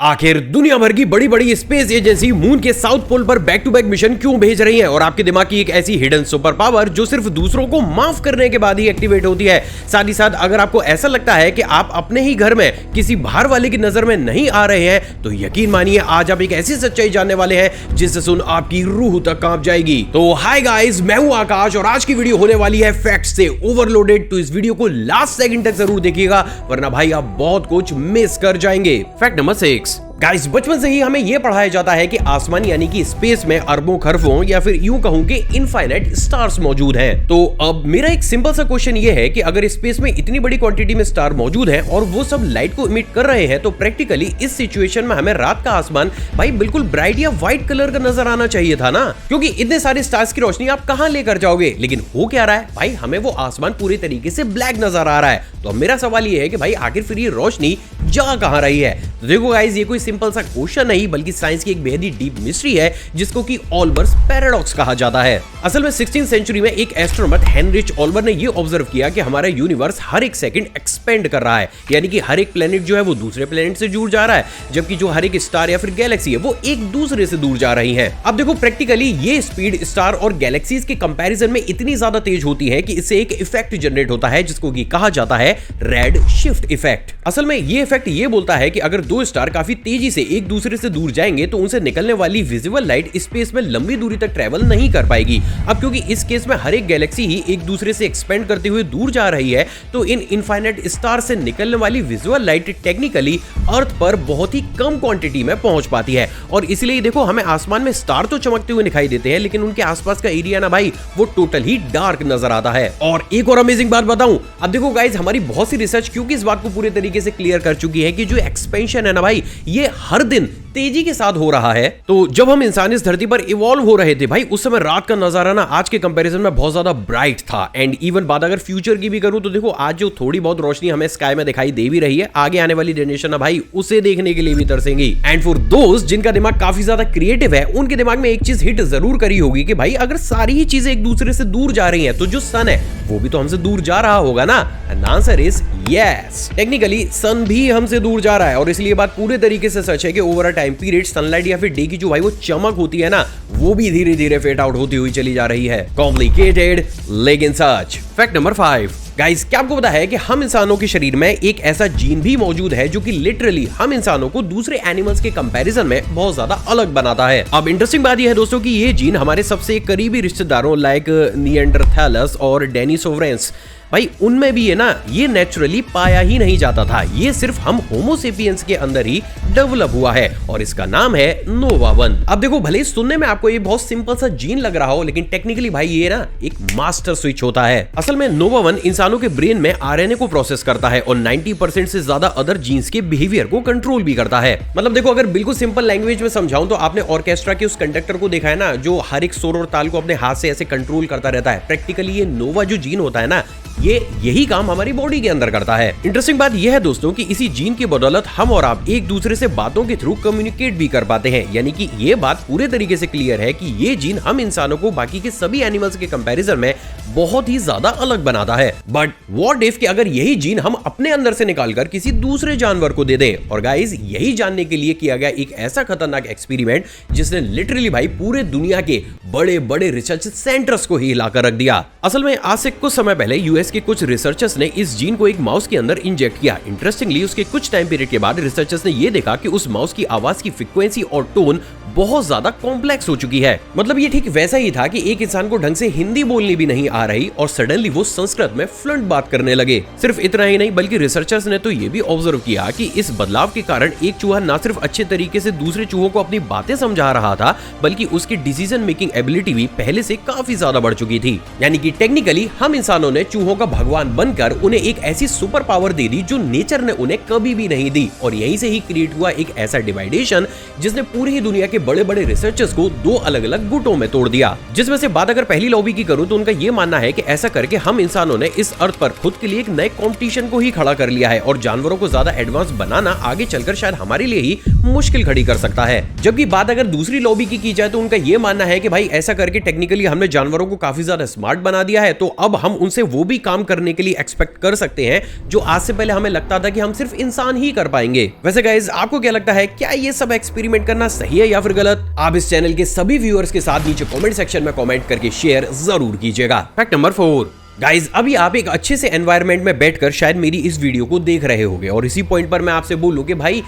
आखिर दुनिया भर की बड़ी बड़ी स्पेस एजेंसी मून के साउथ पोल पर बैक टू बैक मिशन क्यों भेज रही है और आपके दिमाग की एक ऐसी हिडन सुपर पावर जो सिर्फ दूसरों को माफ करने के बाद ही एक्टिवेट होती है। साथ ही साथ अगर आपको ऐसा लगता है कि आप अपने ही घर में किसी बाहर वाले की नजर में नहीं आ रहे हैं तो यकीन मानिए आज आप एक ऐसी सच्चाई जानने वाले हैं जिससे सुन आपकी रूह तक कांप जाएगी। तो हाय गाइस, मैं हूं आकाश और आज की वीडियो होने वाली है फैक्ट्स से ओवरलोडेड। तो इस वीडियो को लास्ट सेकंड तक जरूर देखिएगा वरना भाई आप बहुत कुछ मिस कर जाएंगे। फैक्ट नंबर 6 गाइस, बचपन से ही हमें यह पढ़ाया जाता है कि आसमान यानी कि स्पेस में अरबों खरबों या फिर यूं कहूं कि इनफाइनाइट स्टार्स मौजूद हैं। तो अब मेरा एक सिंपल सा क्वेश्चन ये है कि अगर स्पेस में इतनी बड़ी क्वांटिटी में स्टार मौजूद हैं और वो सब लाइट को इमिट कर रहे हैं तो प्रैक्टिकली इस सिचुएशन में हमें रात का आसमान भाई बिल्कुल ब्राइट या व्हाइट कलर का नजर आना चाहिए था ना, क्योंकि इतने सारे स्टार्स की रोशनी आप कहां लेकर जाओगे। लेकिन हो क्या रहा है भाई, हमें वो आसमान पूरी तरीके से ब्लैक नजर आ रहा है। तो अब मेरा सवाल ये है कि भाई आखिर फिर ये रोशनी जा कहां रही है। तो देखो गाइस, ये कोई सिंपल सा क्वेश्चन नहीं बल्कि साइंस की एक बेहद ही डीप मिस्ट्री है जिसको कि ऑल्बर्स पैराडॉक्स कहा जाता है। असल में 16वीं सेंचुरी में एक एस्ट्रोनॉट हेनरिच ऑल्बर ने ये ऑब्जर्व किया कि हमारा यूनिवर्स हर एक सेकंड एक्सपेंड कर रहा है, यानी कि हर एक प्लेनेट जो है वो दूसरे प्लेनेट से जुड़ जा रहा है, जबकि जो हर एक स्टार या फिर गैलेक्सी है वो एक दूसरे से दूर जा रही है। अब देखो प्रैक्टिकली ये स्पीड स्टार और गैलेक्सीज के कंपैरिजन में इतनी ज्यादा तेज होती है कि इससे एक इफेक्ट जनरेट होता है जिसको कि कहा जाता है रेड शिफ्ट इफेक्ट। असल में ये इफेक्ट ये बोलता है कि अगर दो स्टार काफी तेजी से एक दूसरे से दूर जाएंगे तो उनसे निकलने वाली विजिबल लाइट स्पेस में लंबी दूरी तक ट्रेवल नहीं कर पाएगी। अब क्योंकि इस केस में हर एक गैलेक्सी ही एक दूसरे से एक्सपेंड करते हुए दूर जा रही है तो इन इनफाइनाइट स्टार से निकलने वाली विजुअल लाइट टेक्निकली अर्थ पर बहुत ही कम क्वांटिटी में पहुंच पाती है और इसलिए देखो हमें आसमान में स्टार तो चमकते हुए दिखाई देते हैं लेकिन उनके आसपास का एरिया ना भाई वो टोटल ही डार्क नजर आता है। और एक और अमेजिंग बात बताऊं, अब देखो गाइस हमारी बहुत सी रिसर्च क्योंकि इस बात को पूरे तरीके से क्लियर कर चुकी है कि जो एक्सपेंशन है ना भाई ये हर दिन तेजी के साथ हो रहा है। तो जब हम इंसान इस धरती पर इवॉल्व हो रहे थे भाई उस समय रात का नजारा ना आज के कंपैरिजन में बहुत ज्यादा ब्राइट था। एंड इवन बात अगर फ्यूचर की भी करूं तो देखो आज जो थोड़ी बहुत रोशनी हमें स्काई में दिखाई दे भी रही है, आगे आने वाली जनरेशन ना भाई उसे देखने के लिए भी तरसेंगी। एंड फॉर दोस्त जिनका दिमाग काफी ज्यादा क्रिएटिव है उनके दिमाग में एक चीज हिट जरूर करी होगी कि भाई अगर सारी ही चीजें एक दूसरे से दूर जा रही हैं तो जो सन है वो भी तो हमसे दूर जा रहा होगा ना। And answer is yes, technically sun भी हमसे दूर जा रहा है और इसलिए बात पूरे तरीके से सच है कि over a time period sunlight या फिर डे की जो भाई वो चमक होती है ना वो भी धीरे धीरे फेड आउट होती हुई चली जा रही है। कॉम्प्लिकेटेड लेकिन सच। फैक्ट नंबर 5 गाइस, क्या आपको पता है कि हम इंसानों के शरीर में एक ऐसा जीन भी मौजूद है जो कि लिटरली हम इंसानों को दूसरे एनिमल्स के कंपैरिजन में बहुत ज्यादा अलग बनाता है। अब इंटरेस्टिंग बात यह है दोस्तों कि ये जीन हमारे सबसे करीबी रिश्तेदारों लाइक निएंडरथैलस और डेनिसोवरेंस भाई उनमें भी है ना ये नेचुरली पाया ही नहीं जाता था, ये सिर्फ हम होमोसेपियंस के अंदर ही डेवलप हुआ है और इसका नाम है नोवा1। अब देखो भले सुनने में आपको ये बहुत सिंपल सा जीन लग रहा हो लेकिन टेक्निकली भाई ये ना एक मास्टर स्विच होता है। असल में नोवा1 इंसानों के ब्रेन में आरएनए को प्रोसेस करता है और 90% से ज्यादा अदर जीन्स के बिहेवियर को कंट्रोल भी करता है। मतलब देखो अगर बिल्कुल सिंपल लैंग्वेज में समझाऊं तो आपने ऑर्केस्ट्रा के उस कंडक्टर को देखा है ना जो हर एक सुर और ताल को अपने हाथ से ऐसे कंट्रोल करता रहता है। प्रैक्टिकली ये नोवा जो जीन होता है ना ये यही काम हमारी बॉडी के अंदर करता है। इंटरेस्टिंग बात यह है दोस्तों कि इसी जीन की बदौलत हम और आप एक दूसरे से बातों के थ्रू कम्युनिकेट भी कर पाते हैं, यानी कि ये बात पूरे तरीके से क्लियर है कि ये जीन हम इंसानों को बाकी के सभी एनिमल्स के कंपैरिजन में बहुत ही ज्यादा अलग बनाता है। बट व्हाट इफ कि अगर यही जीन हम अपने अंदर से निकालकर किसी दूसरे जानवर को दे दें। और गाइस यही जानने के लिए किया गया एक ऐसा खतरनाक एक्सपेरिमेंट जिसने लिटरली भाई पूरे दुनिया के बड़े बड़े रिसर्च सेंटर्स को ही हिलाकर रख दिया। असल में आज से कुछ समय पहले यूएस के कुछ रिसर्चर्स ने इस जीन को एक माउस के अंदर इंजेक्ट किया। इंटरेस्टिंगली उसके कुछ टाइम पीरियड के बाद रिसर्चर्स ने यह देखा कि उस माउस की आवाज की फ्रीक्वेंसी और टोन बहुत ज्यादा कॉम्प्लेक्स हो चुकी है। मतलब ये ठीक वैसा ही था कि एक इंसान को ढंग से हिंदी बोलनी भी नहीं आ रही और सडनली वो संस्कृत में फ्लुएंट बात करने लगे। सिर्फ इतना ही नहीं बल्कि रिसर्चर्स ने तो ये भी ऑब्जर्व किया कि इस बदलाव के कारण एक चूहा ना सिर्फ अच्छे तरीके से दूसरे चूहों को अपनी बातें समझा रहा था बल्कि उसकी डिसीजन मेकिंग एबिलिटी भी पहले से काफी ज्यादा बढ़ चुकी थी। यानी कि टेक्निकली हम इंसानों ने चूहों का भगवान बनकर उन्हें एक ऐसी सुपर पावर दे दी जो नेचर ने उन्हें कभी भी नहीं दी। और यहीं से ही क्रिएट हुआ एक ऐसा डिवाइडेशन जिसने पूरी ही दुनिया के बड़े बड़े रिसर्चर्स को दो अलग अलग गुटों में तोड़ दिया। जिसमें से बात अगर पहली लॉबी की करूं तो उनका यह मानना है कि ऐसा करके हम इंसानों ने इस अर्थ पर खुद के लिए एक नए कंपटीशन को ही खड़ा कर लिया है और जानवरों को ज्यादा एडवांस बनाना आगे चलकर शायद हमारे लिए ही मुश्किल खड़ी कर सकता है। जबकि बात अगर दूसरी लॉबी की जाए तो उनका यह मानना है कि भाई ऐसा करके टेक्निकली हमने जानवरों को काफी ज्यादा स्मार्ट बना दिया है तो अब हम उनसे वो भी काम करने के लिए एक्सपेक्ट कर सकते हैं जो आज से पहले हमें लगता था कि हम सिर्फ इंसान ही कर पाएंगे। वैसे गाइस, आपको क्या लगता है, क्या ये सब एक्सपेरिमेंट करना सही है या फिर गलत? आप इस चैनल के सभी व्यूअर्स के साथ नीचे कमेंट सेक्शन में कमेंट करके शेयर जरूर कीजिएगा। फैक्ट नंबर 4, गाइज अभी आप एक अच्छे से एनवायरनमेंट में बैठकर शायद मेरी इस वीडियो को देख रहे होंगे और इसी पॉइंट पर मैं आपसे बोलूं कि भाई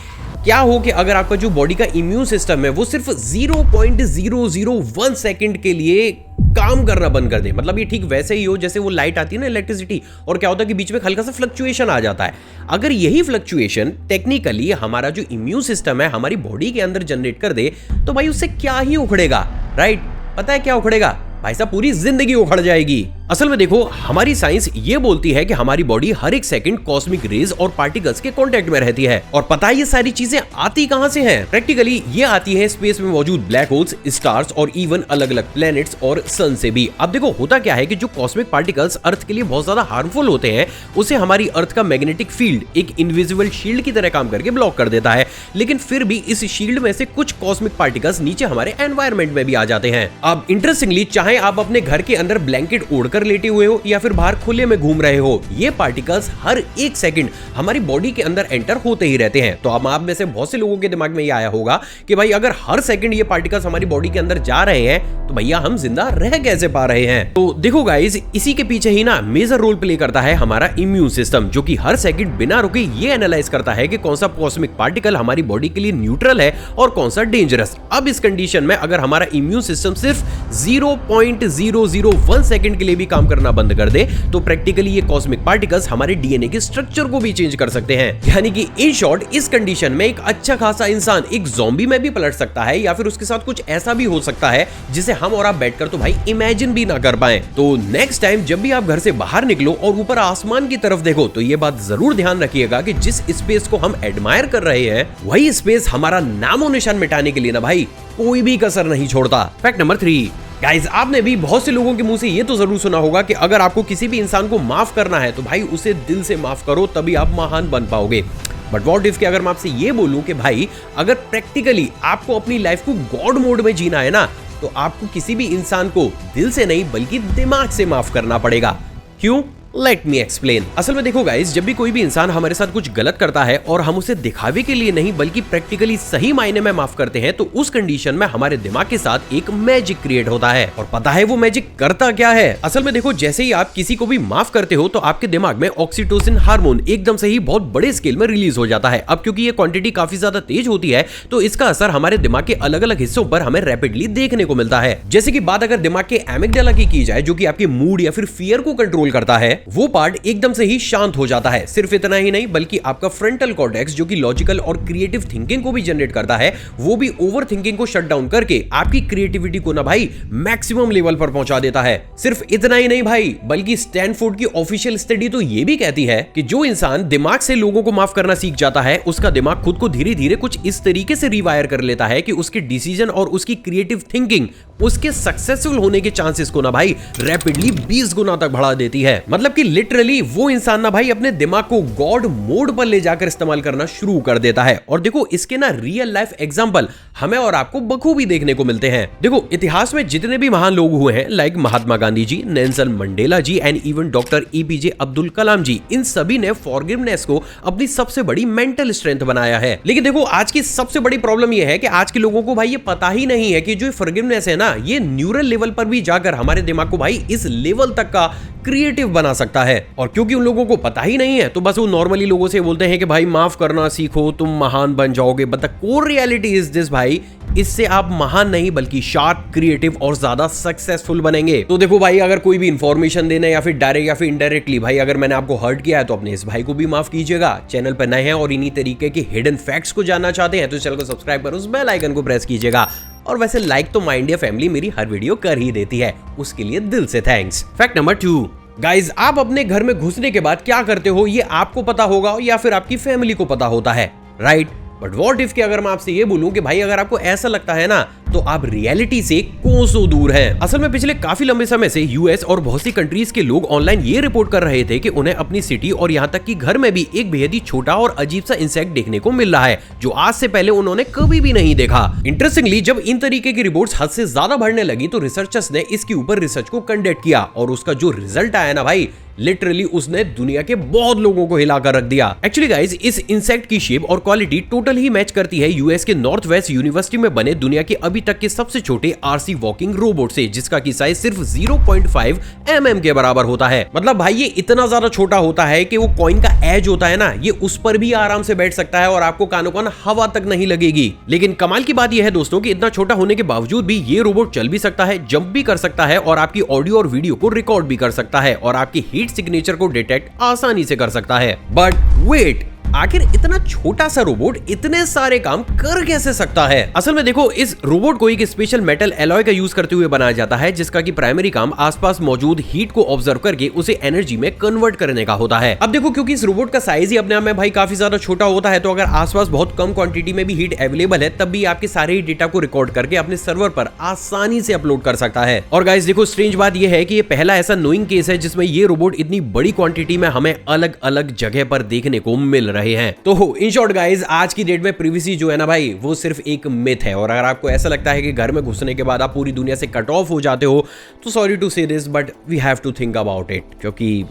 क्या हो कि अगर आपका जो बॉडी का इम्यून सिस्टम है वो सिर्फ 0.001 सेकंड के लिए काम करना बंद कर दे। मतलब ये ठीक वैसे ही हो जैसे वो लाइट आती है ना, इलेक्ट्रिसिटी, और क्या होता है कि बीच में हल्का सा फ्लक्चुएशन आ जाता है। अगर यही फ्लक्चुएशन टेक्निकली हमारा जो इम्यून सिस्टम है हमारी बॉडी के अंदर जनरेट कर दे तो भाई उससे क्या ही उखड़ेगा, राइट? पता है क्या उखड़ेगा भाई साहब? पूरी जिंदगी उखड़ जाएगी। असल में देखो, हमारी साइंस ये बोलती है कि हमारी बॉडी हर एक सेकंड कॉस्मिक रेज और पार्टिकल्स के कांटेक्ट में रहती है। और पता है ये सारी चीजें आती कहां से हैं? प्रैक्टिकली ये आती है स्पेस में मौजूद ब्लैक होल्स, स्टार्स और इवन अलग अलग प्लैनेट्स और सन से भी। अब देखो होता क्या है कि जो कॉस्मिक पार्टिकल्स अर्थ के लिए बहुत ज्यादा हार्मफुल होते हैं उसे हमारी अर्थ का मैग्नेटिक फील्ड एक इनविजिबल शील्ड की तरह काम करके ब्लॉक कर देता है। लेकिन फिर भी इस शील्ड में से कुछ कॉस्मिक पार्टिकल्स नीचे हमारे एनवायरमेंट में भी आ जाते हैं। अब इंटरेस्टिंगली, चाहे आप अपने घर के अंदर ब्लैंकेट ओढ़कर लेटे हुए हो या फिर बाहर खुले में घूम रहे हो, ये पार्टिकल्स हर एक सेकंड हमारी बॉडी के अंदर एंटर होते ही रहते हैं। तो अब आप में से बहुत से लोगों के दिमाग में ये आया होगा कि भाई अगर हर सेकंड ये पार्टिकल्स हमारी बॉडी के अंदर जा रहे हैं तो भैया हम जिंदा रह कैसे पा रहे हैं? तो देखो गाइस, इसी के पीछे ही ना मेजर रोल प्ले करता है हमारा इम्यून सिस्टम, जो कि हर सेकंड बिना रुके ये एनालाइज करता है कि कौन सा कॉस्मिक पार्टिकल हमारी बॉडी के लिए न्यूट्रल है और कौन सा डेंजरस। अब इस कंडीशन में अगर हमारा इम्यून सिस्टम सिर्फ 0.001 सेकंड के लिए भी काम करना बंद कर दे तो प्रैक्टिकली ये कॉस्मिक पार्टिकल्स हमारे डीएनए के स्ट्रक्चर को भी चेंज कर सकते हैं। यानी कि इन शॉर्ट, इस कंडीशन में एक अच्छा खासा इंसान एक ज़ॉम्बी में भी पलट सकता है या फिर उसके साथ कुछ ऐसा भी हो सकता है जिसे हम और आप बैठकर तो भाई इमेजिन भी ना कर पाए। तो नेक्स्ट टाइम जब भी आप घर से बाहर निकलो और ऊपर आसमान की तरफ देखो तो ये बात जरूर ध्यान रखिएगा कि जिस स्पेस को हम एडमायर कर रहे हैं वही स्पेस हमारा नामो निशान मिटाने के लिए ना भाई कोई भी कसर नहीं छोड़ता। फैक्ट नंबर 3, गाइज आपने भी बहुत से लोगों के मुंह से ये तो जरूर सुना होगा कि अगर आपको किसी भी इंसान को माफ करना है तो भाई उसे दिल से माफ करो, तभी आप महान बन पाओगे। बट व्हाट इफ कि अगर मैं आपसे ये बोलूं कि भाई अगर प्रैक्टिकली आपको अपनी लाइफ को गॉड मोड में जीना है ना तो आपको किसी भी इंसान को दिल से नहीं बल्कि दिमाग से माफ करना पड़ेगा। क्यों? Let me explain. असल में देखो गाइस, जब भी कोई भी इंसान हमारे साथ कुछ गलत करता है और हम उसे दिखावे के लिए नहीं बल्कि प्रैक्टिकली सही मायने में माफ करते हैं तो उस कंडीशन में हमारे दिमाग के साथ एक मैजिक क्रिएट होता है। और पता है वो मैजिक करता क्या है? असल में देखो, जैसे ही आप किसी को भी माफ करते हो तो आपके दिमाग में ऑक्सीटोसिन हार्मोन एकदम से ही बहुत बड़े स्केल में रिलीज हो जाता है। अब क्योंकि ये क्वांटिटी काफी ज्यादा तेज होती है तो इसका असर हमारे दिमाग के अलग अलग हिस्सों पर हमें रैपिडली देखने को मिलता है। जैसे की बात अगर दिमाग के एमिगडाला की जाए जो की आपके मूड या फिर फियर को कंट्रोल करता है, वो पार्ट एकदम से ही शांत हो जाता है। सिर्फ इतना ही नहीं बल्कि आपका फ्रंटल कॉर्टेक्स जो कि लॉजिकल और क्रिएटिव थिंकिंग को भी जनरेट करता है, वो भी ओवर थिंकिंग को शट डाउन करके आपकी क्रिएटिविटी को ना भाई मैक्सिमम लेवल पर पहुंचा देता है। सिर्फ इतना ही नहीं भाई, बल्कि स्टैनफोर्ड की ऑफिशियल स्टडी तो ये भी कहती है कि जो इंसान दिमाग से लोगों को माफ करना सीख जाता है उसका दिमाग खुद को धीरे धीरे कुछ इस तरीके से रिवायर कर लेता है कि उसके डिसीजन और उसकी क्रिएटिव थिंकिंग उसके सक्सेसफुल होने के चांसेस को ना भाई रैपिडली 20 गुना तक बढ़ा देती है। मतलब कि लिटरली वो इंसान ना भाई अपने दिमाग को गॉड मोड पर ले जाकर इस्तेमाल करना शुरू कर देता है। और देखो इसके ना रियल लाइफ एग्जांपल हमें और आपको बखूबी देखने को मिलते हैं। देखो इतिहास में जितने भी महान लोग हुए हैं like Mahatma Gandhi ji, Nelson Mandela ji and even doctor APJ Abdul Kalam ji, इन सभी ने फॉरगिवनेस को अपनी सबसे बड़ी मेंटल स्ट्रेंथ बनाया है। लेकिन देखो आज की सबसे बड़ी प्रॉब्लम यह है कि आज के लोगों को भाई ये पता ही नहीं है कि जो फॉरगिवनेस है ना ये न्यूरल लेवल पर भी जाकर हमारे दिमाग को भाई इस लेवल तक का क्रिएटिव बना सकता है। और क्योंकि उन लोगों को पता ही नहीं है तो बस वो नॉर्मली लोगों से बोलते हैं कि भाई माफ करना सीखो, तुम महान बन जाओगे। But the core reality is this भाई, इससे आप महान नहीं बल्कि शार्प, क्रिएटिव और ज्यादा सक्सेसफुल बनेंगे। तो देखो भाई, अगर कोई भी इंफॉर्मेशन देने या फिर डायरेक्ट या फिर इनडायरेक्टली भाई अगर मैंने आपको हर्ट किया है तो अपने इस भाई को भी माफ कीजिएगा। चैनल पर नए हैं और इन्हीं तरीके के हिडन फैक्ट्स को जानना चाहते हैं तो चैनल को सब्सक्राइब कर उस बेल आइकन को प्रेस कीजिएगा। और वैसे लाइक तो माय इंडिया फैमिली मेरी हर वीडियो कर ही देती है, उसके लिए दिल से थैंक्स। फैक्ट नंबर 2, गाइज आप अपने घर में घुसने के बाद क्या करते हो ये आपको पता होगा या फिर आपकी फैमिली को पता होता है, राइट? बट व्हाट इफ कि अगर मैं आपसे ये बोलूं कि भाई अगर आपको ऐसा लगता है ना तो आप रियलिटी से कोसों दूर हैं। असल में पिछले काफी लंबे समय से यूएस और बहुत सी कंट्रीज के लोग ऑनलाइन ये रिपोर्ट कर रहे थे कि उन्हें अपनी सिटी और यहाँ तक कि घर में भी एक बेहद ही छोटा और अजीब सा इंसेक्ट देखने को मिल रहा है, जो आज से पहले उन्होंने कभी भी नहीं देखा। इंटरेस्टिंगली जब इन तरीके की रिपोर्ट्स हद से ज्यादा बढ़ने लगी तो रिसर्चर्स ने इसके ऊपर रिसर्च को कंडक्ट किया और उसका जो रिजल्ट आया ना भाई, लिटरली उसने दुनिया के बहुत लोगों को हिलाकर रख दिया। एक्चुअली गाइस, इस इंसेक्ट की शेप और क्वालिटी टोटल ही मैच करती है यूएस के नॉर्थ वेस्ट यूनिवर्सिटी में बने दुनिया के अभी तक के सबसे छोटे आरसी वॉकिंग रोबोट से, जिसका की साइज सिर्फ 0.5 mm के बराबर होता है। मतलब भाई ये इतना ज्यादा छोटा होता है कि वो कॉइन का एज होता है ना, ये उस पर भी आराम से बैठ सकता है और आपको कानों कान हवा तक नहीं लगेगी। लेकिन कमाल की बात यह है दोस्तों कि इतना छोटा होने के बावजूद भी ये रोबोट चल भी सकता है, जंप भी कर सकता है और आपकी ऑडियो और वीडियो को रिकॉर्ड भी कर सकता है और आपकी हीट सिग्नेचर को डिटेक्ट आसानी से कर सकता है। बट वेट, आखिर इतना छोटा सा रोबोट इतने सारे काम कर कैसे सकता है? असल में देखो, इस रोबोट को एक स्पेशल मेटल एलॉय का यूज करते हुए बनाया जाता है, जिसका की प्राइमरी काम आसपास मौजूद हीट को ऑब्जर्व करके उसे एनर्जी में कन्वर्ट करने का होता है। अब देखो, क्योंकि इस रोबोट का साइज ही अपने आप में भाई काफी ज्यादा छोटा होता है, तो अगर आसपास बहुत कम क्वांटिटी में भी हीट अवेलेबल है, तब भी आपके सारे ही डेटा को रिकॉर्ड करके अपने सर्वर पर आसानी से अपलोड कर सकता है। और गाइस देखो, स्ट्रेंज बात यह है कि ये पहला ऐसा नोइंग केस है जिसमें ये रोबोट इतनी बड़ी क्वांटिटी में हमें अलग अलग जगह पर देखने को मिल रहे हैं। तो इन शॉर्ट गाइज, आज की डेट में प्रिवेसी जो है ना भाई, वो सिर्फ एक मिथ है। और अगर आपको ऐसा लगता है कि घर में घुसने के बाद आप पूरी दुनिया से कट ऑफ हो जाते हो, तो sorry to say this, but we have to think about it, क्योंकि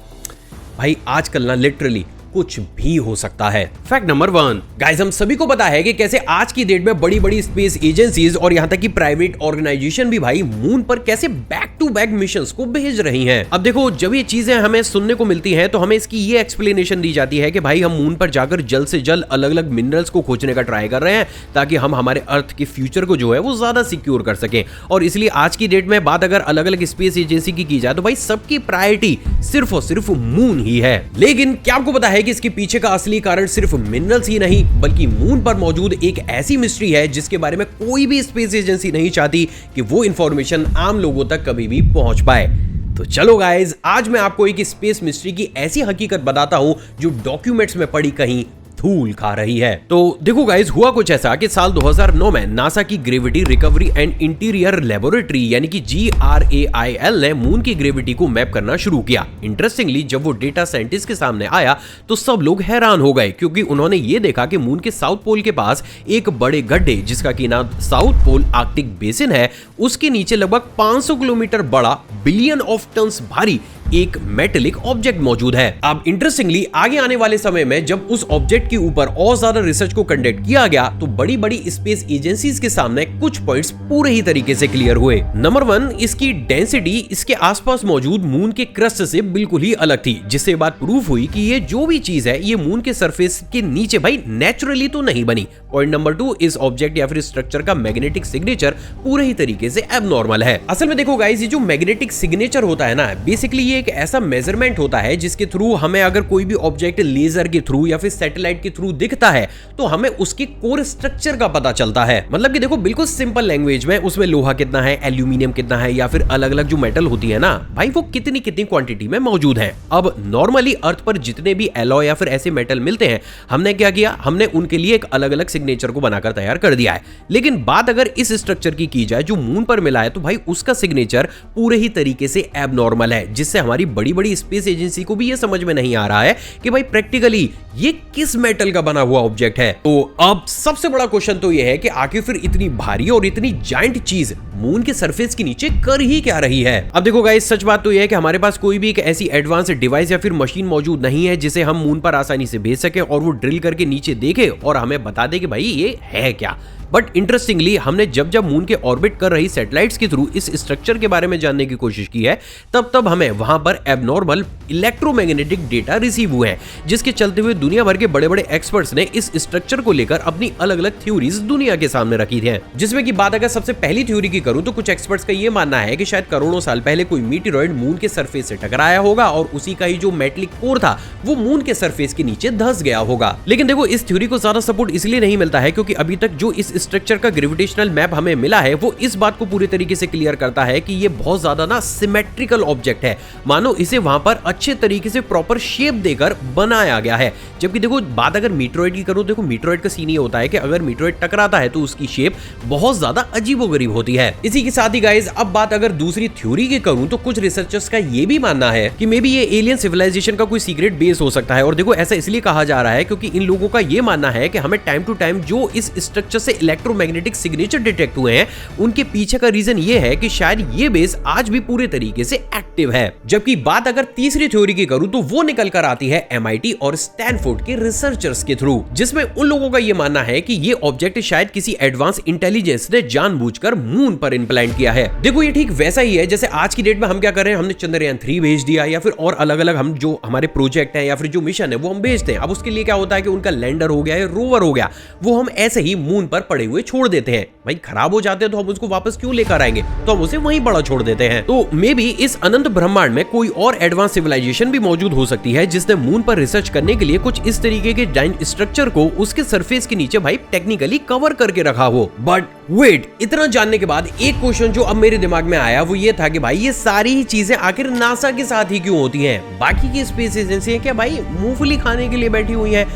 भाई आजकल ना लिटरली कुछ भी हो सकता है। फैक्ट नंबर 1, गाइस हम सभी को पता है कि कैसे आज की डेट में बड़ी बड़ी स्पेस एजेंसीज और यहां तक कि प्राइवेट ऑर्गेनाइजेशन भी भाई मून पर कैसे बैक टू बैक मिशंस को भेज रही हैं। अब देखो, जब ये चीजें हमें सुनने को मिलती हैं, तो हमें इसकी ये एक्सप्लेनेशन दी जाती है कि भाई हम मून पर जाकर जल्द से जल्द अलग अलग मिनरल्स को खोजने का ट्राई कर रहे हैं, ताकि हम हमारे अर्थ के फ्यूचर को जो है वो ज्यादा सिक्योर कर सकें। और इसलिए आज की डेट में बात अगर अलग अलग स्पेस एजेंसी की जाए, तो भाई सबकी प्रायोरिटी सिर्फ और सिर्फ मून ही है। लेकिन क्या आपको पता है कि इसके पीछे का असली कारण सिर्फ मिनरल्स ही नहीं, बल्कि मून पर मौजूद एक ऐसी मिस्ट्री है जिसके बारे में कोई भी स्पेस एजेंसी नहीं चाहती कि वो इंफॉर्मेशन आम लोगों तक कभी भी पहुंच पाए। तो चलो गाइज, आज मैं आपको एक स्पेस मिस्ट्री की ऐसी हकीकत बताता हूं जो डॉक्यूमेंट्स में पड़ी कहीं धूल खा रही है। तो देखो गाइस, हुआ कुछ ऐसा कि साल 2009 में नासा की gravity recovery and interior laboratory यानी कि GRAIL ने मून की ग्रेविटी को मैप करना शुरू किया। इंटरेस्टिंगली जब वो डेटा साइंटिस्ट के सामने आया तो सब लोग हैरान हो गए, क्योंकि उन्होंने ये देखा कि मून के साउथ पोल के पास एक बड़े गड्ढे, जिसका की नाम साउथ पोल आर्कटिक बेसिन है, उसके नीचे लगभग 500 किलोमीटर बड़ा, बिलियन ऑफ टन्स भारी एक मेटेलिक ऑब्जेक्ट मौजूद है। अब इंटरेस्टिंगली आगे आने वाले समय में जब उस ऑब्जेक्ट के ऊपर और ज्यादा रिसर्च को कंडक्ट किया गया, तो बड़ी बड़ी स्पेस एजेंसीज के सामने कुछ पॉइंट्स पूरे ही तरीके से क्लियर हुए। नंबर 1, इसकी डेंसिटी इसके आसपास मौजूद मून के क्रस्ट से बिल्कुल ही अलग थी, जिससे बात प्रूफ हुई कि ये जो भी चीज है ये मून के सरफेस के नीचे भाई नेचुरली तो नहीं बनी। पॉइंट नंबर 2, इस ऑब्जेक्ट या फिर स्ट्रक्चर का मैग्नेटिक सिग्नेचर पूरे ही तरीके से एबनॉर्मल है। असल में देखो गाइस, ये जो मैग्नेटिक सिग्नेचर होता है ना, बेसिकली ये एक ऐसा मेजरमेंट होता है जिसके थ्रू हमें अगर कोई भी ऑब्जेक्ट लेजर के थ्रू या फिर सैटेलाइट के थ्रू दिखता है, तो हमें उसके कोर स्ट्रक्चर का पता चलता है। मतलब कि देखो, बिल्कुल सिंपल लैंग्वेज में उसमें लोहा कितना है, एल्यूमिनियम कितना है, या फिर अलग अलग जो मेटल होती है ना भाई, वो कितनी कितनी क्वांटिटी में मौजूद है। अब नॉर्मली अर्थ पर जितने भी एलॉय या फिर ऐसे मेटल मिलते हैं, हमने क्या किया, हमने उनके लिए एक अलग अलग सिग्नेचर को बनाकर तैयार कर दिया है। लेकिन बात अगर इस स्ट्रक्चर की जाए जो मून पर मिला है, तो भाई उसका सिग्नेचर पूरे ही तरीके से एबनॉर्मल है, जिससे हमारी बड़ी बड़ी स्पेस एजेंसी को भी ये समझ में नहीं आ रहा है कि भाई प्रैक्टिकली ये किस मेटल का बना हुआ ऑब्जेक्ट है। तो अब सबसे बड़ा क्वेश्चन तो ये है कि आखिर फिर इतनी भारी और इतनी जायंट चीज मून के सरफेस के नीचे कर ही क्या रही है। अब देखो गाइस, सच बात तो ये है कि हमारे पास कोई भी एक ऐसी एडवांस डिवाइस या फिर मशीन मौजूद नहीं है जिसे हम मून पर आसानी से भेज सके और वो ड्रिल करके नीचे देखे और हमें बता दे कि भाई ये है क्या। बट इंटरेस्टिंगली हमने जब जब मून के ऑर्बिट कर रही सैटेलाइट्स के थ्रू इस स्ट्रक्चर के बारे में जानने की कोशिश की है, तब हमें वहां पर एबनॉर्मल इलेक्ट्रोमैग्नेटिक डेटा रिसीव हुए हैं, जिसके चलते हुए दुनिया भर के बड़े बड़े एक्सपर्ट्स ने इस स्ट्रक्चर को लेकर अपनी अलग अलग थ्योरीज दुनिया के सामने रखी थी। जिसमें की बात अगर सबसे पहली थ्योरी की करूं, तो कुछ एक्सपर्ट्स का यह मानना है कि शायद करोड़ों साल पहले कोई मीटेरॉइड मून के सरफेस से टकराया होगा और उसी का ही जो मेटलिक कोर था वो मून के सरफेस के नीचे धंस गया होगा। लेकिन देखो, इस थ्योरी को ज्यादा सपोर्ट इसलिए नहीं मिलता है क्योंकि अभी तक जो इस स्ट्रक्चर का ग्रेविटेशनल मैप हमें मिला है वो इस बात को पूरी तरीके से क्लियर करता है कि ये बहुत ज्यादा ना सिमेट्रिकल ऑब्जेक्ट है, मानो इसे वहां पर अच्छे तरीके से प्रॉपर शेप देकर बनाया गया है। जबकि देखो बात अगर मीटरॉइड की करूं, देखो मीटरॉइड का सीन ये होता है कि अगर मीटरॉइड टकराता है तो उसकी शेप बहुत ज्यादा अजीबोगरीब होती है। इसी के साथ ही गाइस अब बात अगर दूसरी थ्योरी की करूं तो कुछ रिसर्चर्स का ये भी मानना है कि मे बी ये एलियन सिविलाइजेशन का कोई सीक्रेट बेस हो सकता है। और देखो ऐसा इसलिए कहा जा रहा है क्योंकि इन लोगों का ये मानना है कि हमें टाइम टू टाइम जो इस स्ट्रक्चर से इलेक्ट्रोमैग्नेटिक सिग्नेचर डिटेक्ट हुए हैं उनके पीछे का रीजन ये है कि शायद ये बेस आज भी पूरे तरीके से एक्टिव है। जबकि बात अगर तीसरी थ्योरी की करूं तो वो निकल कर आती है MIT और स्टैनफोर्ड के रिसर्चर्स के थ्रू, जिसमें उन लोगों का ये मानना है कि ये ऑब्जेक्ट शायद किसी एडवांस इंटेलिजेंस ने जानबूझकर मून पर इम्प्लांट किया है। देखो ये ठीक वैसा ही है जैसे आज की डेट में हम क्या कर रहे हैं, हमने चंद्रयान 3 भेज दिया या फिर और अलग अलग हम जो हमारे प्रोजेक्ट है या फिर जो मिशन है वो हम भेजते हैं। अब उसके लिए क्या होता है कि उनका लैंडर हो गया या रोवर हो गया, वो हम ऐसे ही मून पर पड़े हुए छोड़ देते हैं। भाई खराब हो जाते हैं तो हम उसको वापस क्यों लेकर आएंगे, तो हम उसे वहीं पड़ा छोड़ देते हैं। तो मे बी इस अनंत ब्रह्मांड में कोई और एडवांस सिविलाइजेशन भी मौजूद हो सकती है जिसने मून पर रिसर्च करने के लिए कुछ इस तरीके के स्ट्रक्चर को उसके सरफेस के नीचे भाई टेक्निकली कवर करके रखा हो। बट वेट, इतना जानने के बाद एक क्वेश्चन जो अब मेरे दिमाग में आया वो ये था कि भाई ये सारी ही चीजें आखिर नासा के साथ ही क्यों होती हैं? बाकी की स्पेस एजेंसी क्या भाई मूंगफली खाने के लिए बैठी हुई है?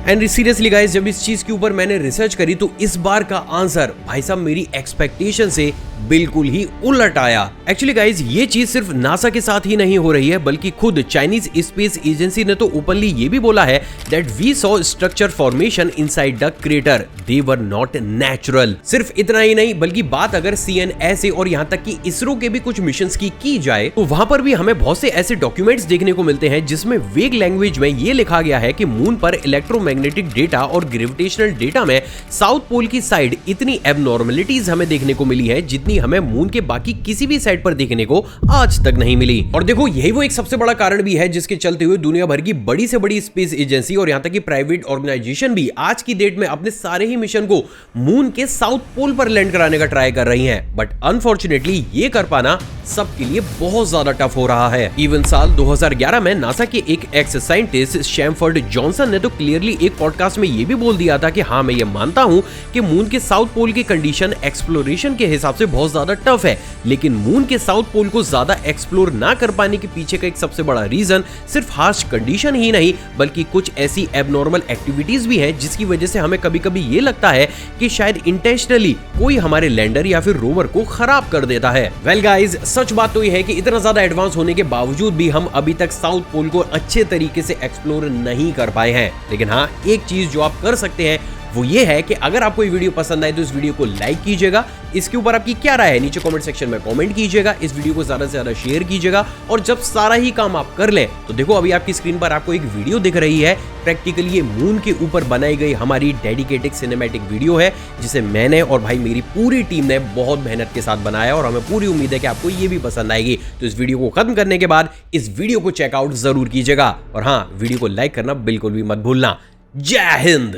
एंड सीरियसली गाइस जब इस चीज के ऊपर मैंने रिसर्च करी तो इस बार का आंसर भाई साहब मेरी एक्सपेक्टेशन से बिल्कुल ही उलट आया। एक्चुअली गाइस ये चीज सिर्फ नासा के साथ ही नहीं हो रही है बल्कि खुद चाइनीज स्पेस एजेंसी ने तो ओपनली ये भी बोला है that we saw structure formation inside the crater, they were not natural. सिर्फ इतना ही नहीं बल्कि बात अगर CNSA और यहाँ तक कि इसरो के भी कुछ मिशंस की जाए तो वहां पर भी हमें बहुत से ऐसे डॉक्यूमेंट्स देखने को मिलते हैं जिसमें वेग लैंग्वेज में ये लिखा गया है कि मून पर इलेक्ट्रोमैग्नेटिक डेटा और ग्रेविटेशनल डेटा में साउथ पोल की साइड इतनी एबनॉर्मलिटीज हमें देखने को मिली है जितनी हमें मून के बाकी किसी भी साइड पर देखने को आज तक नहीं मिली। और देखो यही वो एक सबसे बड़ा कारण भी है जिसके चलते हुए दुनिया भर की बड़ी से बड़ी स्पेस एजेंसी और यहां तक कि प्राइवेट ऑर्गेनाइजेशन भी आज की डेट में अपने सारे ही मिशन को मून के साउथ पोल पर लैंड कराने का ट्राई कर रही हैं। बट अनफॉर्चुनेटली ये कर पाना सबके लिए बहुत ज्यादा टफ हो रहा है। इवन साल 2011 में नासा के एक एक्स साइंटिस्ट शैमफोर्ड जॉनसन ने तो क्लियरली एक पॉडकास्ट में ये भी बोल दिया था कि हाँ मैं ये मानता हूं कि मून के साउथ पोल की कंडीशन एक्सप्लोरेशन के हिसाब से बहुत ज्यादा टफ है, लेकिन मून के साउथ पोल को ज्यादा एक्सप्लोर ना कर पाने के पीछे का एक सबसे बड़ा रीजन सिर्फ हार्श कंडीशन ही नहीं बल्कि कुछ ऐसी एबनॉर्मल एक्टिविटीज भी हैं जिसकी वजह से हमें कभी कभी ये लगता है कि शायद इंटेंशनली कोई हमारे लैंडर या फिर रोवर को खराब कर देता है। वेल गाइज सच बात तो ये है कि इतना ज्यादा एडवांस होने के बावजूद भी हम अभी तक साउथ पोल को अच्छे तरीके से एक्सप्लोर नहीं कर पाए हैं। लेकिन हाँ एक चीज जो आप कर सकते हैं वो ये है कि अगर आपको ये वीडियो पसंद आए तो इस वीडियो को लाइक कीजिएगा, इसके ऊपर आपकी क्या राय है नीचे कमेंट सेक्शन में कमेंट कीजिएगा, इस वीडियो को ज्यादा से ज्यादा शेयर कीजिएगा। और जब सारा ही काम आप कर लें तो देखो अभी आपकी स्क्रीन पर आपको एक वीडियो दिख रही है, प्रैक्टिकली ये मून के ऊपर बनाई गई हमारी डेडिकेटेड सिनेमैटिक वीडियो है जिसे मैंने और भाई मेरी पूरी टीम ने बहुत मेहनत के साथ बनाया और हमें पूरी उम्मीद है कि आपको ये भी पसंद आएगी। तो इस वीडियो को खत्म करने के बाद इस वीडियो को चेकआउट जरूर कीजिएगा और हाँ वीडियो को लाइक करना बिल्कुल भी मत भूलना। जय हिंद।